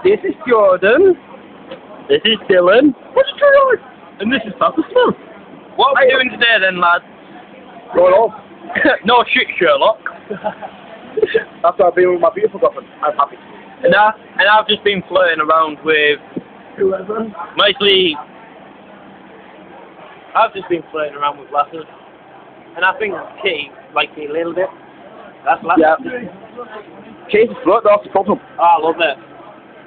This is Jordan. This is Dylan. What's going on? And this is Papa Smith. What are we doing today then, lads? Going home. No shit, Sherlock. After I've been with my beautiful girlfriend, I'm happy. And I've just been flirting around with Whoever. mostly. I've just been flirting around with lasses, and I think Kitty likes me a little bit. That's lasses. Yeah. Kate's a flirt, that's the problem. Oh, I love it.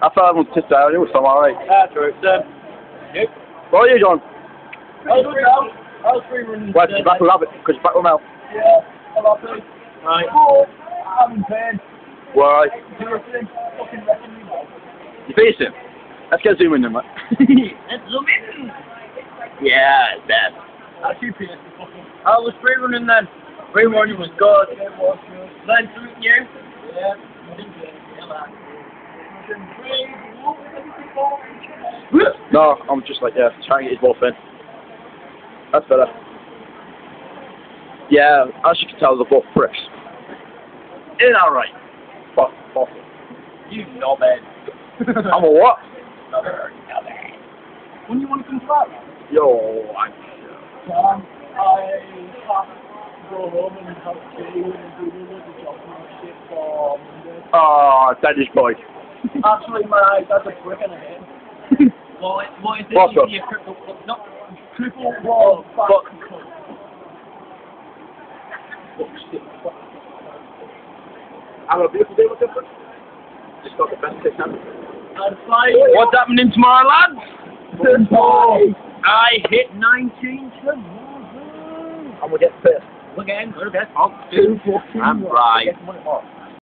I thought I was just out anyway, so I'm alright. That's true. Yep. What are you doing? I was free running. Why, you're back with Rabbit? Because you're back with Mel. Yeah, I'm happy. Right. Oh, I'm in pain. Why? Seriously, fucking wrecking me, man. You face him? Let's get zoom in then, mate. Let's zoom in. Yeah, it's bad. Actually, pissed the fucking. I was free running then. Free running was good. It was good. Then something new. Yeah, I didn't get it. Yeah, man. Fucking brave, look at the No, I'm just like, yeah, trying to get his wolf in. That's better. Yeah, as you can tell, they're both pricks. Ain't that right? Fuck. You knobhead. I'm a what? Knobhead. When you want to come back? Yo, I have to go home and have tea and do the job and shit for Monday. oh, daddy's boy. Actually, my dad's a brick and a head. What is it? What's up? Your cripple, not Triple wall, fuck. I'm a beautiful day with different. Just got the best kick ever. And fight. What's happening tomorrow, lads? Goodbye. I hit 19 tomorrow. And we'll get pissed. We're getting good, that's all. Two fucking I'm right. Get some money more.